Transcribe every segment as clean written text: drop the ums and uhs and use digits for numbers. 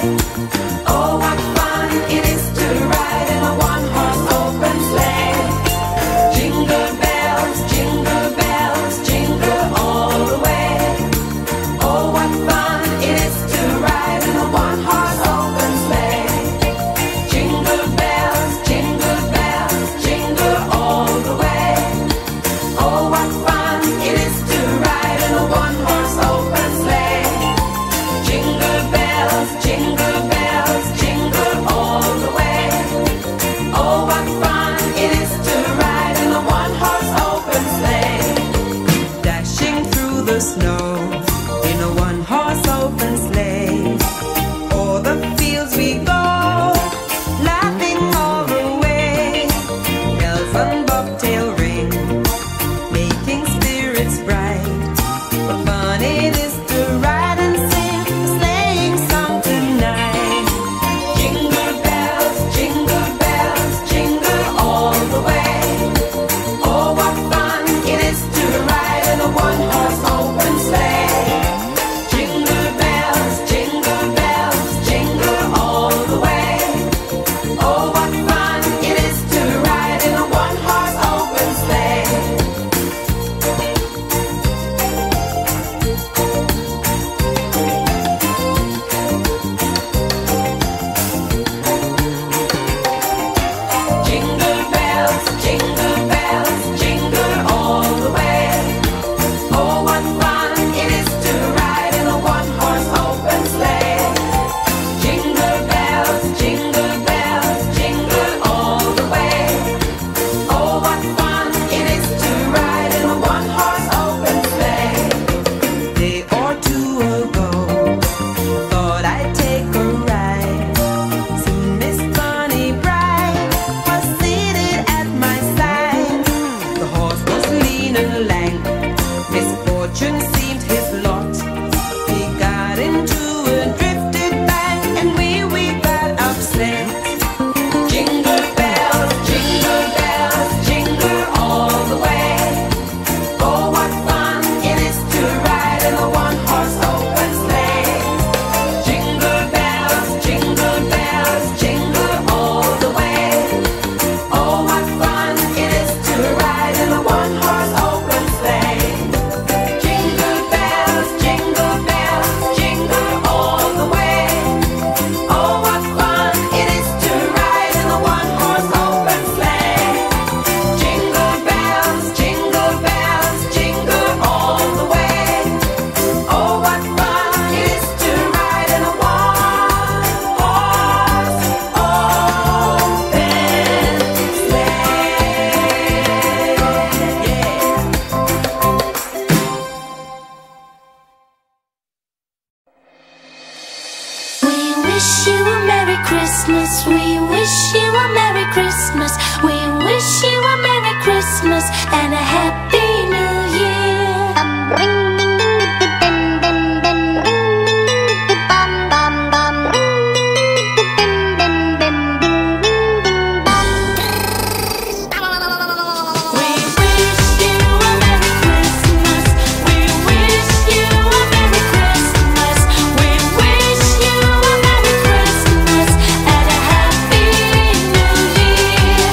Oh, what fun it is to ride in a one-horse open sleigh. Jingle bells, jingle all the way. Oh, what fun it is to ride in a one-horse open sleigh. Jingle bells, jingle all the way. Oh, what fun it is to ride in a one-horse open sleigh. Jingle bells, jingle all the way. Oh, what fun it is to ride in a one-horse open sleigh. Dashing through the snow in a one-horse open sleigh. O'er the fields we go, laughing all the way. Bells and bobtail ring, making spirits bright. What fun it is to ride and sing a sleighing song tonight. Jingle bells, jingle all the way. Oh, what fun it is to ride in a one-horse open sleigh. Jingle bells, jingle all the way. Oh, what fun it is to ride in a one-horse open sleigh. Jingle bells, jingle all the way. Oh, what fun it is to ride in a one-horse open sleigh. Jingle bells, jingle all the way. Oh, what fun it is to ride in a one-horse open sleigh. Day or two ago, thought I'd take a ride. Soon Miss Bunny Bright was seated at my side. The horse was lean and lank, misfortune seemed his lot. He got into a drifted bank and we got upset. Jingle bells, jingle all the way. Oh, what fun it is to ride in a one-horse open sleigh. Jingle bells, jingle all the way. Oh, what fun it is to ride in a one-horse open sleigh. Jingle bells, jingle all the way. Oh, what fun it is to ride in a one-horse open sleigh. Jingle bells, jingle all the way. Oh, what fun it is to ride in a one-horse open We wish you a Merry Christmas. We wish you a Merry Christmas. We wish you a Merry Christmas and a Happy New Year. We wish you a Merry Christmas. We wish you a Merry Christmas. We wish you a Merry Christmas and a Happy New Year.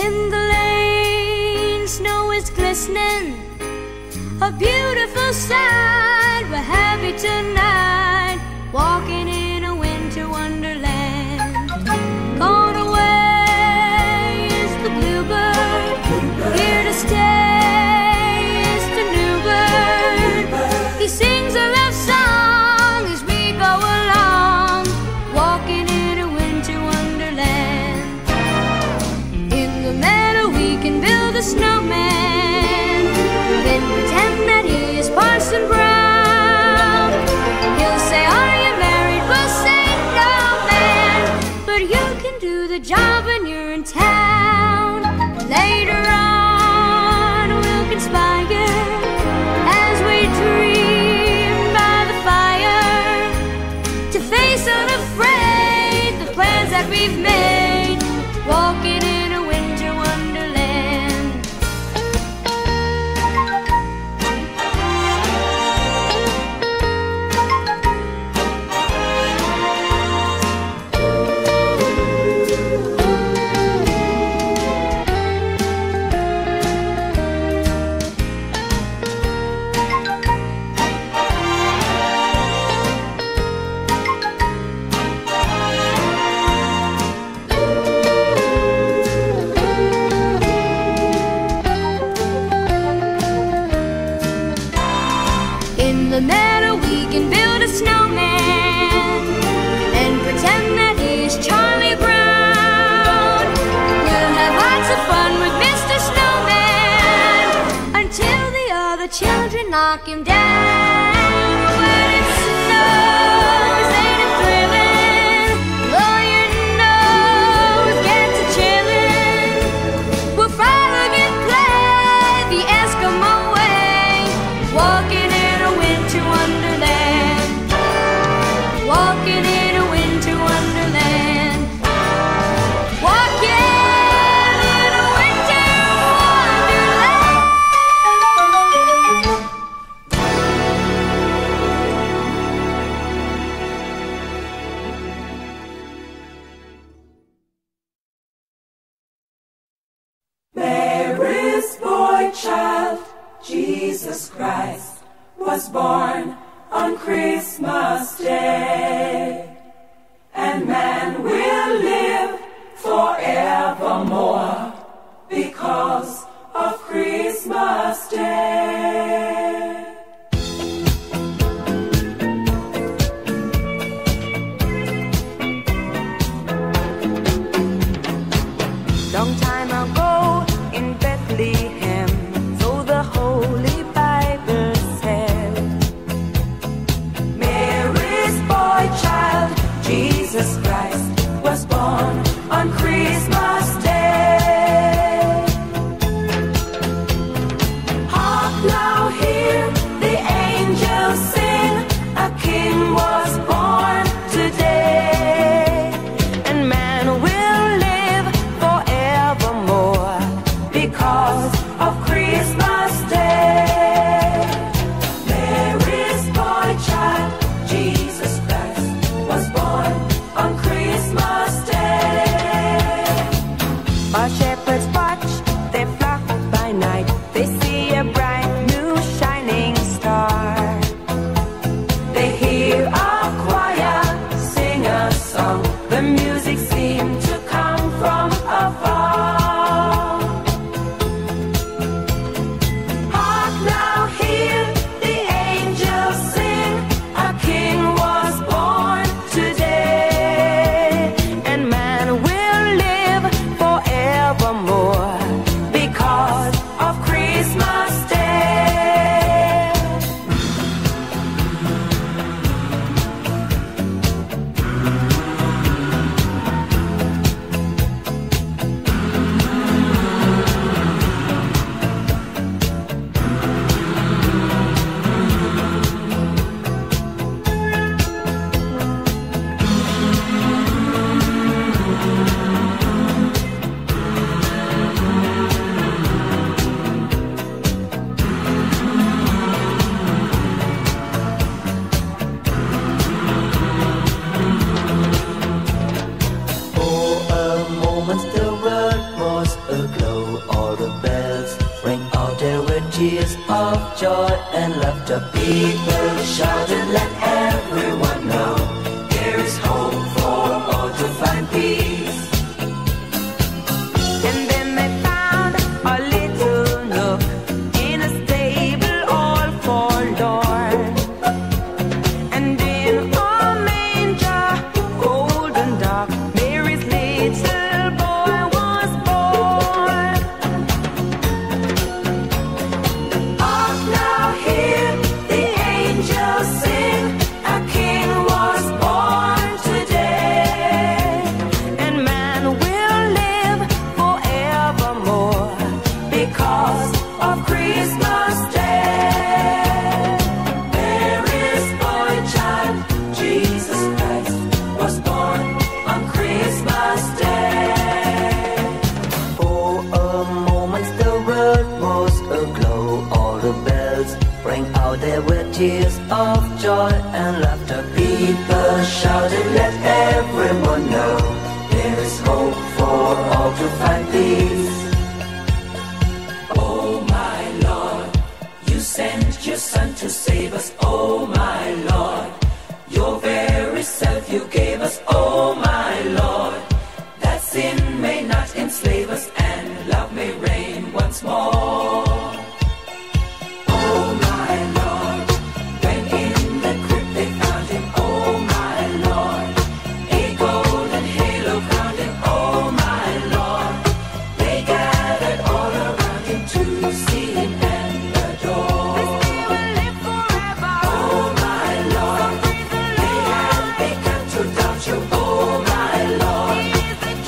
In the lane, snow is glistening, a beautiful sight. We're happy tonight, walking in a winter wonderland. Gone away is the bluebird, here to stay is the new bird. He sings a love song as we go along, walking in a winter wonderland. In the meadow we can build a snowman, then pretend that he is Parson Brown. He'll say, are you married? We'll say, no, man, but you can do the job when you're in town. Later on we'll conspire as we dream by the fire, to face unafraid the plans that we've made, walking in a winter wonderland. In the meadow we can build a snowman and pretend that he's Charlie Brown. We'll have lots of fun with Mr. Snowman until the other children knock him down. When it snows, ain't it thrilling? Blow your nose, get to chillin'. We'll frolic and play the Eskimo way, walking in a winter wonderland, walking in a winter wonderland, walking in a winter wonderland. Mary's boy child, Jesus Christ, was born on Christmas Day, and man will live forevermore because of Christmas Day. Long time ago in Bethlehem, so the Holy Bible said, Mary's boy child, Jesus Christ, was born on Christmas Day. Hark now, hear the angels sing, a king was born today, and man will live forevermore because of Christmas Day. Mary's boy child, Jesus Christ, was born on Christmas Day. While shepherds watch their flock by night, they see a bright new shining star. They hear a choir sing a song, the music seemed to come from afar. Hark now, hear the angels sing, a king was born today, And man will live forevermore because of glow, all the bells ring out there with tears of joy and laughter. People shouted, let everyone know there is hope for all to find peace. And then they found a little nook in a stable all forlorn. And in a manger, cold and dark, Mary's little boy was born. Hark now, hear the angels sing, a king was born today. And man will live forevermore because of Christmas Day. There is boy child, Jesus Christ, was born on Christmas Day. For a moment the world was aglow, all the bells rang out there with tears of joy and laughter. People shouted, let everyone know there is hope for all to find peace. Oh my Lord, you sent your son to save us. Oh my Lord, your very self you gave us. Oh my Lord, that sin may not enslave us and love may reign once more. Oh my Lord, when in the crypt they found him. Oh my Lord, a golden halo crowned him. Oh my Lord, they gathered all around him to see him and adore. They will live forever. Oh my Lord, they had begun to doubt you. Oh my Lord,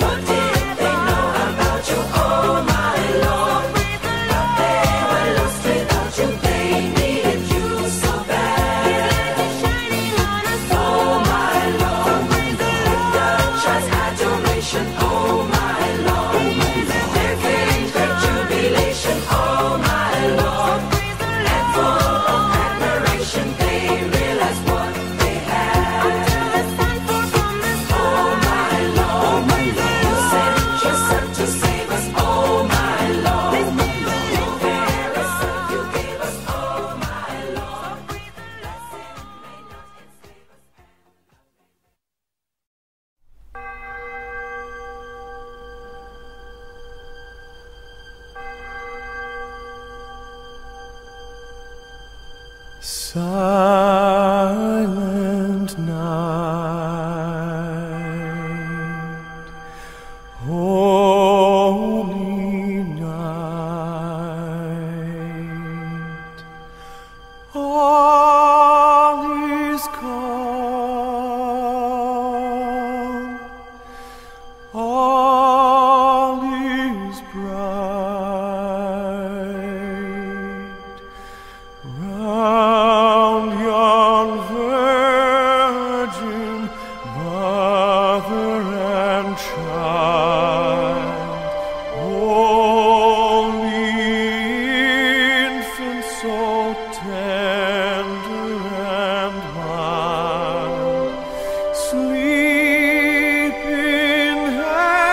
what did they know about you? Oh my Lord, but they were lost without you. They needed you so bad. Shining on us. Oh my Lord, the church adoration. Oh my Lord, there came great jubilation. Oh my Lord, and full of admiration they realized what they had. Oh my Lord, you sent yourself to save us. Oh my Lord, your very self you gave us. Oh my Lord, that sin may not enslave us. Silent night, holy night, all is calm, all is bright. Round yon virgin mother and child, holy infant, so tender and mild, sleep in heavenly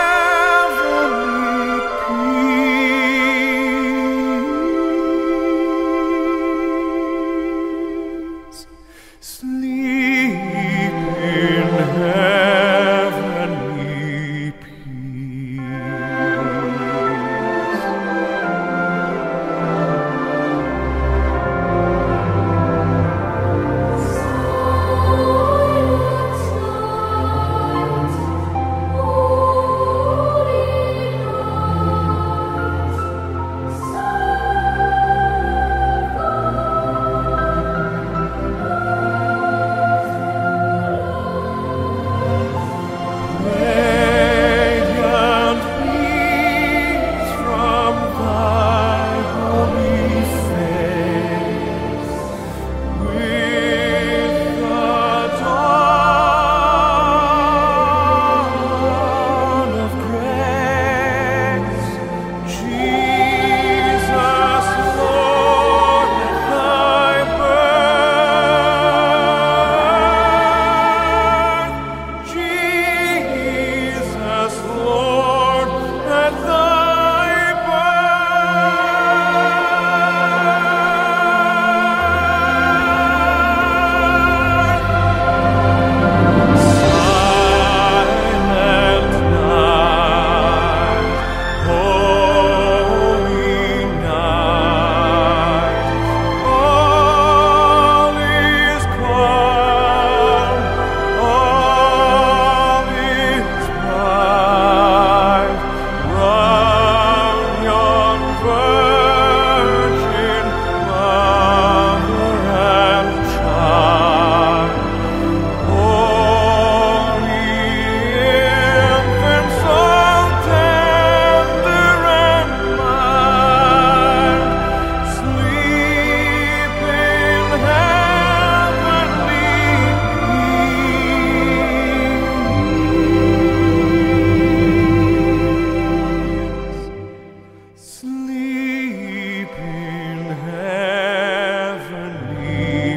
Sleep in heavenly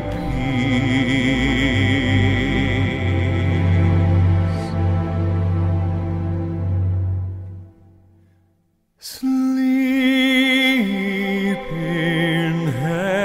peace. Sleep in heavenly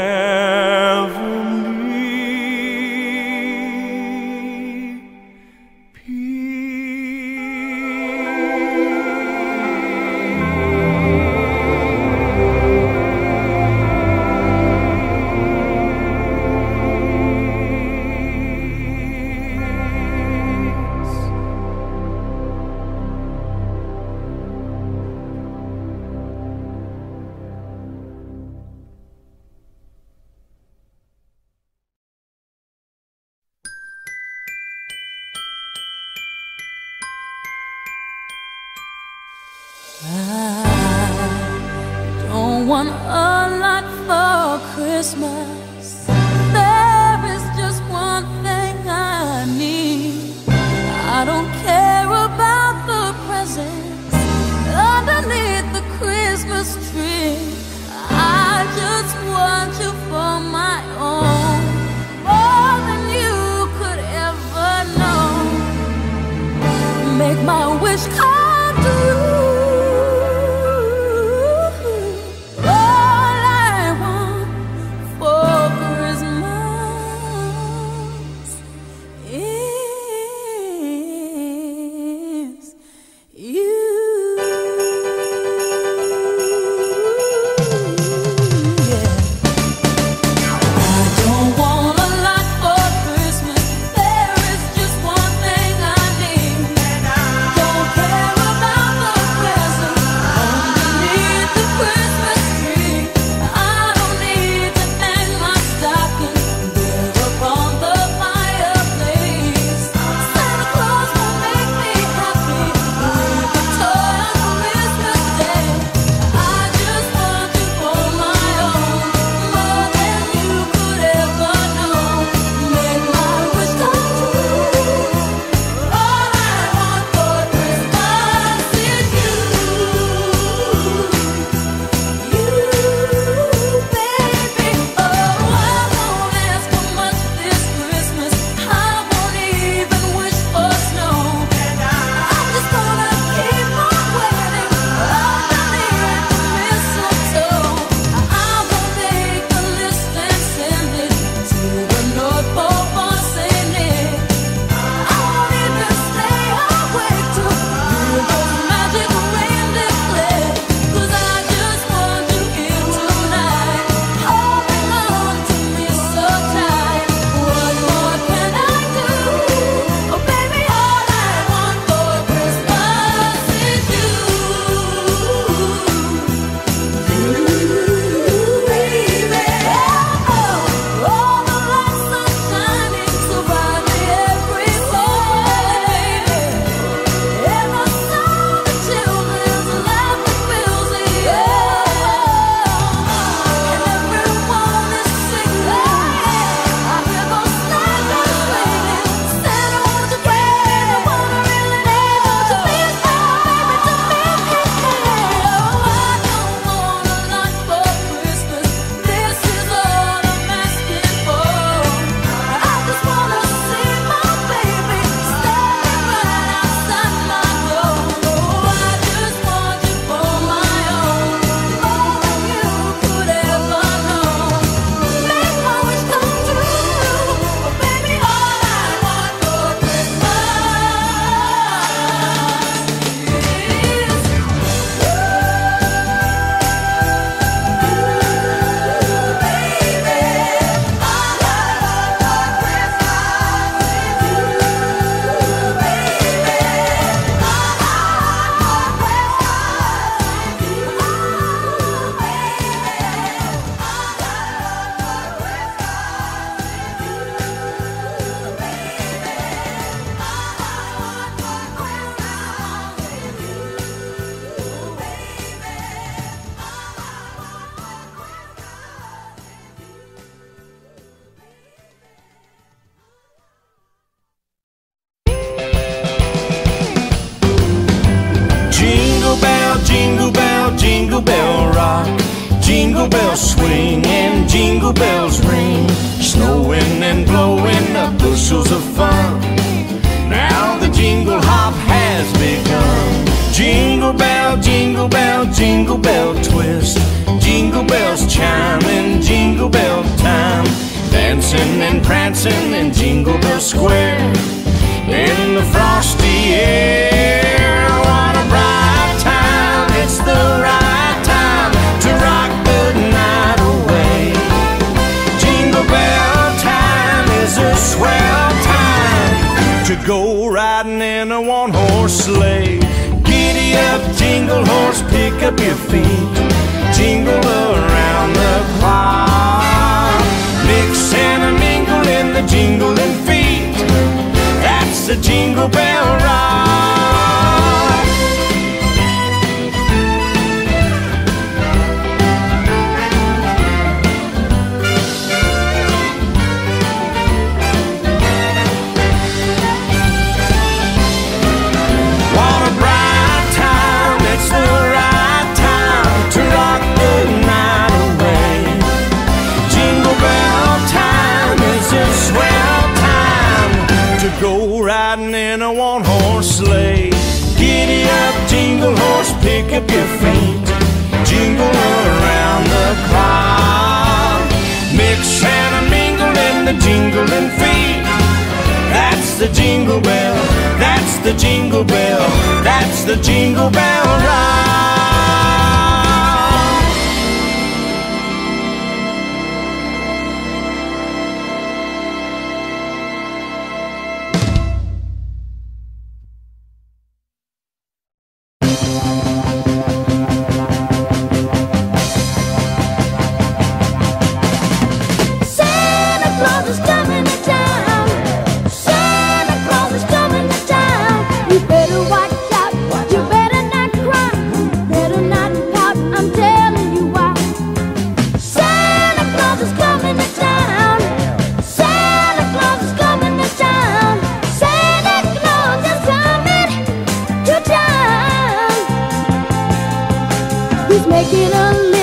Don't want a lot for Christmas. There is just one thing I need. I don't care about the presents underneath the Christmas tree. I just want you for my own, more than you could ever know. Make my wish come true. jingle bells swing and jingle bells ring, snowing and blowing up bushels of fun. Now the jingle hop has begun. Jingle bell, jingle bell, jingle bell twist, jingle bells chiming, jingle bell time, dancing and prancing in Jingle Bell Square in the frosty air. What a bright time, it's the right time to rock the night away. Jingle bell time is a swell time to go riding in a one-horse sleigh. Giddy up, jingle horse, pick up your feet, jingle around the clock. Mix and a mingle in the jingling feet, that's the Jingle Bell Rock. What a bright time, it's the right time to rock the night away. Jingle bell time is a swell time to go riding in a one-horse sleigh. Giddy up, jingle horse, pick up your feet, jingle around the clock. Mix and a mingle in the jingling feet, that's the Jingle Bell, that's the Jingle Bell, that's the Jingle Bell Rock. Santa Claus is coming to town. Santa Claus is coming to town. You better watch out. You better not cry. Better not pout. I'm telling you why. Santa Claus is coming to town. Santa Claus is coming to town. Santa Claus is coming to town. He's making a